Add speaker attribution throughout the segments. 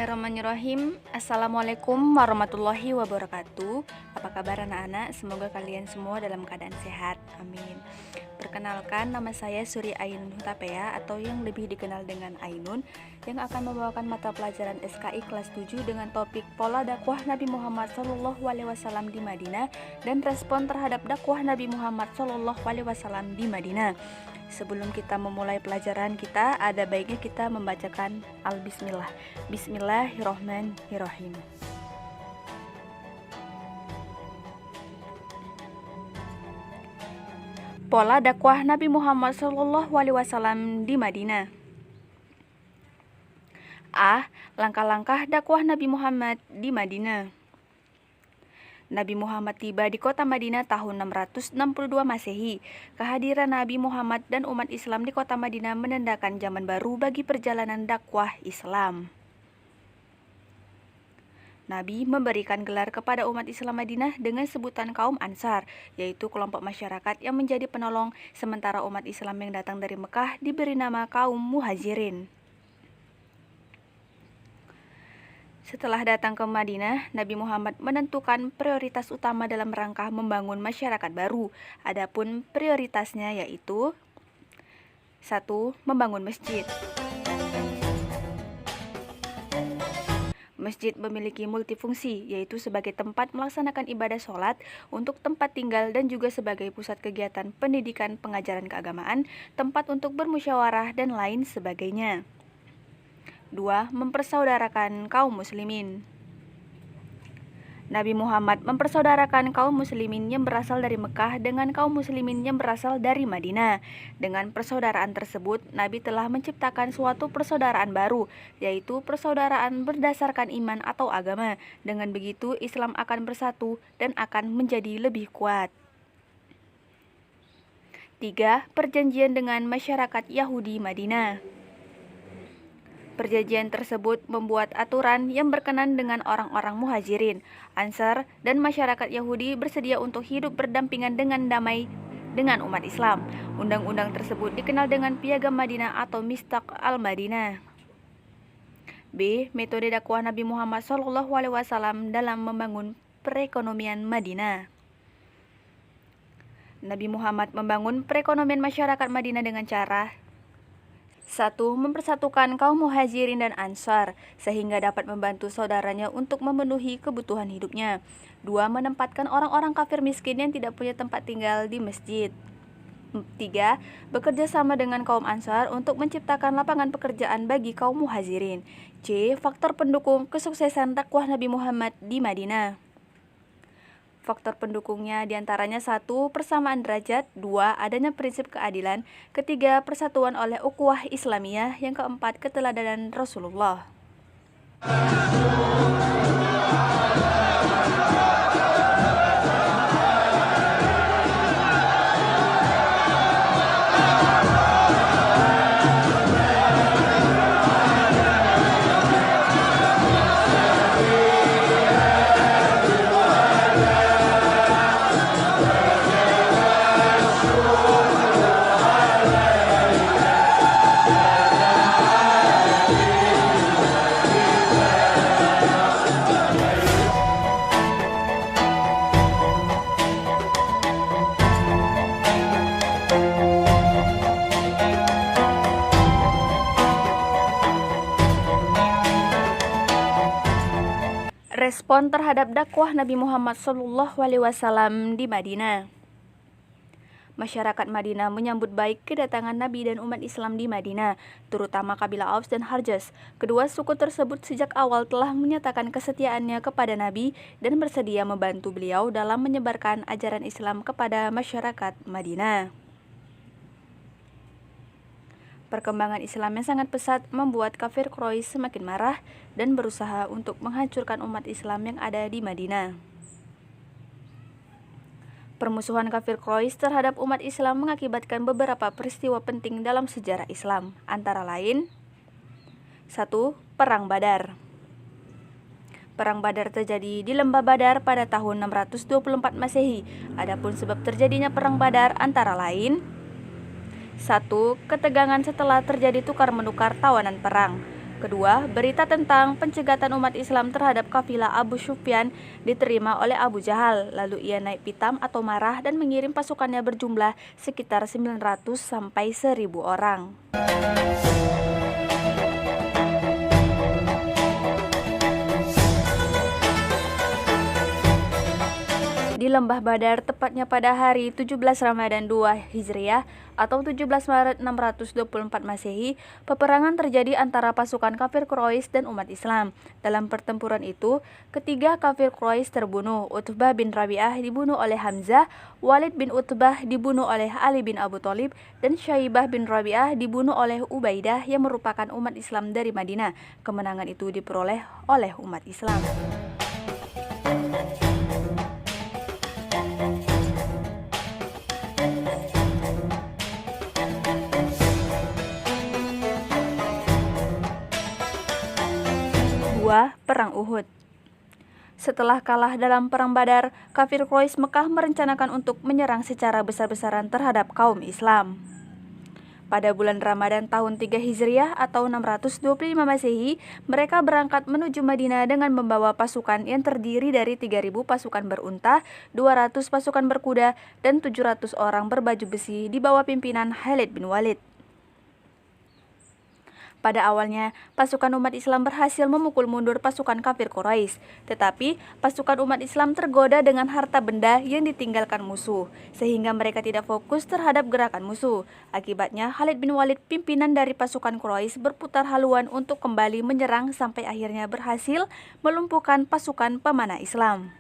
Speaker 1: Bismillahirrahmanirrahim. Assalamualaikum warahmatullahi wabarakatuh. Apa kabar anak-anak? Semoga kalian semua dalam keadaan sehat. Amin. Perkenalkan, nama saya Suri Ainun Hutapea atau yang lebih dikenal dengan Ainun, yang akan membawakan mata pelajaran SKI kelas 7 dengan topik Pola dakwah Nabi Muhammad SAW di Madinah dan respon terhadap dakwah Nabi Muhammad SAW di Madinah. Sebelum kita memulai pelajaran kita, ada baiknya kita membacakan Al-Bismillah. Bismillahirrahmanirrahim. Pola dakwah Nabi Muhammad SAW di Madinah. A. Langkah-langkah dakwah Nabi Muhammad di Madinah. Nabi Muhammad tiba di kota Madinah tahun 662 Masehi. Kehadiran Nabi Muhammad dan umat Islam di kota Madinah menandakan zaman baru bagi perjalanan dakwah Islam. Nabi memberikan gelar kepada umat Islam Madinah dengan sebutan kaum Ansar, yaitu kelompok masyarakat yang menjadi penolong, sementara umat Islam yang datang dari Mekah diberi nama kaum Muhajirin. Setelah datang ke Madinah, Nabi Muhammad menentukan prioritas utama dalam rangka membangun masyarakat baru. Adapun prioritasnya yaitu 1. Membangun masjid. Masjid memiliki multifungsi, yaitu sebagai tempat melaksanakan ibadah sholat, untuk tempat tinggal, dan juga sebagai pusat kegiatan pendidikan pengajaran keagamaan, tempat untuk bermusyawarah, dan lain sebagainya. 2. Mempersaudarakan kaum muslimin. Nabi Muhammad mempersaudarakan kaum muslimin yang berasal dari Mekah dengan kaum muslimin yang berasal dari Madinah. Dengan persaudaraan tersebut, Nabi telah menciptakan suatu persaudaraan baru, yaitu persaudaraan berdasarkan iman atau agama. Dengan begitu, Islam akan bersatu dan akan menjadi lebih kuat. 3. Perjanjian dengan masyarakat Yahudi Madinah. Perjanjian tersebut membuat aturan yang berkenan dengan orang-orang Muhajirin, Ansar, dan masyarakat Yahudi bersedia untuk hidup berdampingan dengan damai dengan umat Islam. Undang-undang tersebut dikenal dengan Piagam Madinah atau Mistaq al-Madinah. B. Metode dakwah Nabi Muhammad SAW dalam membangun perekonomian Madinah. Nabi Muhammad membangun perekonomian masyarakat Madinah dengan cara 1. Mempersatukan kaum Muhajirin dan Ansar sehingga dapat membantu saudaranya untuk memenuhi kebutuhan hidupnya. 2. Menempatkan orang-orang kafir miskin yang tidak punya tempat tinggal di masjid. 3. Bekerja sama dengan kaum Ansar untuk menciptakan lapangan pekerjaan bagi kaum Muhajirin. C. Faktor pendukung kesuksesan dakwah Nabi Muhammad di Madinah. Faktor pendukungnya diantaranya 1. Persamaan derajat. 2. Adanya prinsip keadilan. 3. Persatuan oleh ukhuwah Islamiyah. Yang 4. Keteladanan Rasulullah. Respon terhadap dakwah Nabi Muhammad SAW di Madinah. Masyarakat Madinah menyambut baik kedatangan Nabi dan umat Islam di Madinah, terutama kabilah Aus dan Kharjas. Kedua suku tersebut sejak awal telah menyatakan kesetiaannya kepada Nabi dan bersedia membantu beliau dalam menyebarkan ajaran Islam kepada masyarakat Madinah. Perkembangan Islam yang sangat pesat membuat kafir Quraisy semakin marah dan berusaha untuk menghancurkan umat Islam yang ada di Madinah. Permusuhan kafir Quraisy terhadap umat Islam mengakibatkan beberapa peristiwa penting dalam sejarah Islam, antara lain 1. Perang Badar. Perang Badar terjadi di Lembah Badar pada tahun 624 Masehi. Adapun sebab terjadinya Perang Badar antara lain 1. Ketegangan setelah terjadi tukar-menukar tawanan perang. Kedua, berita tentang pencegatan umat Islam terhadap kafilah Abu Sufyan diterima oleh Abu Jahal. Lalu ia naik pitam atau marah dan mengirim pasukannya berjumlah sekitar 900 sampai 1000 orang. Di Lembah Badar, tepatnya pada hari 17 Ramadan 2 Hijriah atau 17 Maret 624 Masehi, peperangan terjadi antara pasukan kafir Quraisy dan umat Islam. Dalam pertempuran itu, ketiga kafir Quraisy terbunuh. Utbah bin Rabi'ah dibunuh oleh Hamzah, Walid bin Utbah dibunuh oleh Ali bin Abu Thalib, dan Syaibah bin Rabi'ah dibunuh oleh Ubaidah yang merupakan umat Islam dari Madinah. Kemenangan itu diperoleh oleh umat Islam. Perang Uhud. Setelah kalah dalam Perang Badar, kafir Quraisy Mekah merencanakan untuk menyerang secara besar-besaran terhadap kaum Islam. Pada bulan Ramadan tahun 3 Hijriah atau 625 Masehi, mereka berangkat menuju Madinah dengan membawa pasukan yang terdiri dari 3.000 pasukan berunta, 200 pasukan berkuda, dan 700 orang berbaju besi di bawah pimpinan Khalid bin Walid. Pada awalnya, pasukan umat Islam berhasil memukul mundur pasukan kafir Quraisy, tetapi pasukan umat Islam tergoda dengan harta benda yang ditinggalkan musuh, sehingga mereka tidak fokus terhadap gerakan musuh. Akibatnya, Khalid bin Walid, pimpinan dari pasukan Quraisy, berputar haluan untuk kembali menyerang sampai akhirnya berhasil melumpuhkan pasukan pemanah Islam.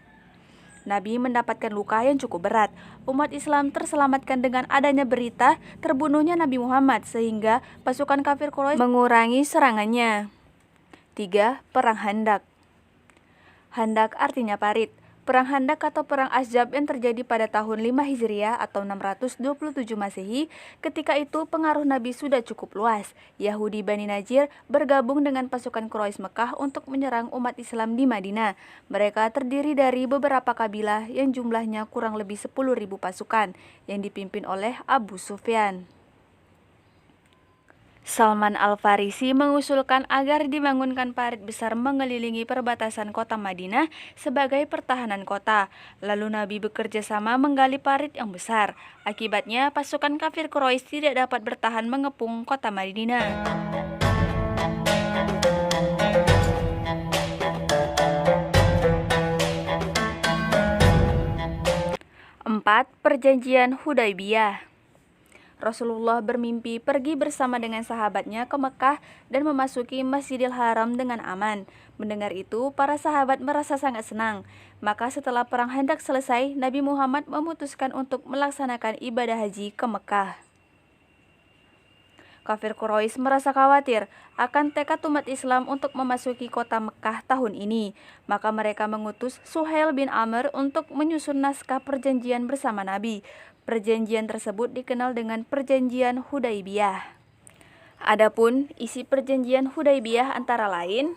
Speaker 1: Nabi mendapatkan luka yang cukup berat. Umat Islam terselamatkan dengan adanya berita terbunuhnya Nabi Muhammad, sehingga pasukan kafir Quraisy mengurangi serangannya. 3. Perang Handak. Handak artinya parit. Perang Handak atau Perang Ahzab yang terjadi pada tahun 5 Hijriah atau 627 Masehi. Ketika itu pengaruh Nabi sudah cukup luas. Yahudi Bani Najir bergabung dengan pasukan Quraisy Mekah untuk menyerang umat Islam di Madinah. Mereka terdiri dari beberapa kabilah yang jumlahnya kurang lebih 10.000 pasukan yang dipimpin oleh Abu Sufyan. Salman Al-Farisi mengusulkan agar dibangunkan parit besar mengelilingi perbatasan kota Madinah sebagai pertahanan kota. Lalu Nabi bekerja sama menggali parit yang besar. Akibatnya pasukan kafir Quraisy tidak dapat bertahan mengepung kota Madinah. 4. Perjanjian Hudaybiyah. Rasulullah bermimpi pergi bersama dengan sahabatnya ke Mekah dan memasuki Masjidil Haram dengan aman. Mendengar itu, para sahabat merasa sangat senang. Maka setelah Perang Handak selesai, Nabi Muhammad memutuskan untuk melaksanakan ibadah haji ke Mekah. Kafir Quraisy merasa khawatir akan tekad umat Islam untuk memasuki kota Mekah tahun ini. Maka mereka mengutus Suhail bin Amr untuk menyusun naskah perjanjian bersama Nabi. Perjanjian tersebut dikenal dengan Perjanjian Hudaybiyah. Adapun isi Perjanjian Hudaybiyah antara lain: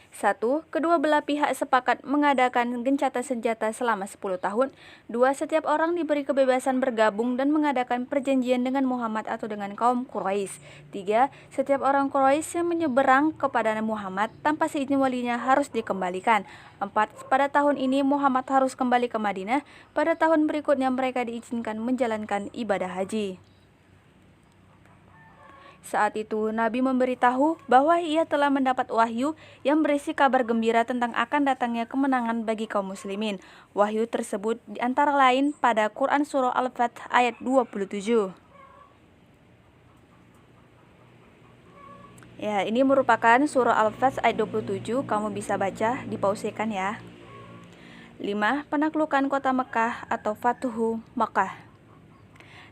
Speaker 1: 1. Kedua belah pihak sepakat mengadakan gencatan senjata selama 10 tahun. 2. Setiap orang diberi kebebasan bergabung dan mengadakan perjanjian dengan Muhammad atau dengan kaum Quraisy. 3. Setiap orang Quraisy yang menyeberang kepada Muhammad tanpa seizin walinya harus dikembalikan. 4. Pada tahun ini Muhammad harus kembali ke Madinah. Pada tahun berikutnya mereka diizinkan menjalankan ibadah haji. Saat itu Nabi memberitahu bahwa ia telah mendapat wahyu yang berisi kabar gembira tentang akan datangnya kemenangan bagi kaum muslimin. Wahyu tersebut antara lain pada Quran Surah Al-Fath ayat 27. Ya, ini merupakan surah Al-Fath ayat 27, kamu bisa baca, dipausekan ya. 5. Penaklukan kota Mekah atau Fathu Makkah.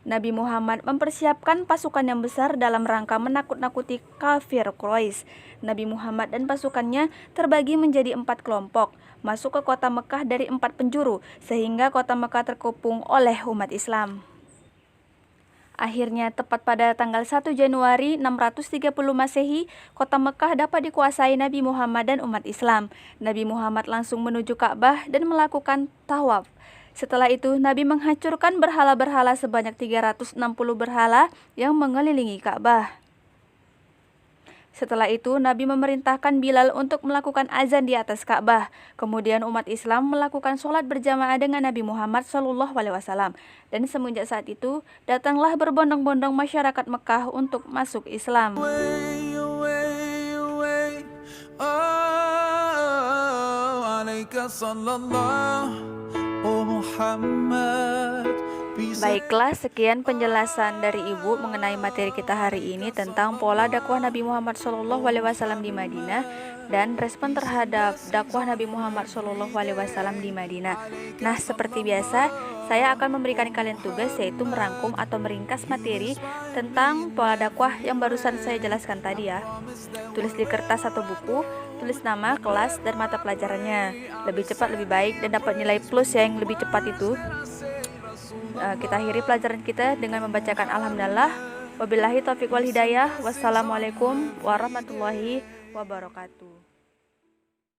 Speaker 1: Nabi Muhammad mempersiapkan pasukan yang besar dalam rangka menakut-nakuti kafir Quraisy. Nabi Muhammad dan pasukannya terbagi menjadi 4 kelompok, masuk ke kota Mekah dari 4 penjuru, sehingga kota Mekah terkepung oleh umat Islam. Akhirnya, tepat pada tanggal 1 Januari 630 Masehi, kota Mekah dapat dikuasai Nabi Muhammad dan umat Islam. Nabi Muhammad langsung menuju Ka'bah dan melakukan tawaf. Setelah itu, Nabi menghancurkan berhala-berhala sebanyak 360 berhala yang mengelilingi Ka'bah. Setelah itu, Nabi memerintahkan Bilal untuk melakukan azan di atas Ka'bah. Kemudian umat Islam melakukan sholat berjamaah dengan Nabi Muhammad SAW. Dan semenjak saat itu, datanglah berbondong-bondong masyarakat Mekah untuk masuk Islam. Baiklah, sekian penjelasan dari Ibu mengenai materi kita hari ini tentang pola dakwah Nabi Muhammad SAW di Madinah dan respon terhadap dakwah Nabi Muhammad SAW di Madinah. Nah, seperti biasa, saya akan memberikan kalian tugas, yaitu merangkum atau meringkas materi tentang pola dakwah yang barusan saya jelaskan tadi ya. Tulis di kertas atau buku, tulis nama, kelas, dan mata pelajarannya. Lebih cepat lebih baik dan dapat nilai plus ya, yang lebih cepat itu. Kita akhiri pelajaran kita dengan membacakan alhamdulillah. Wabillahi taufiq wal hidayah. Wassalamualaikum warahmatullahi wabarakatuh.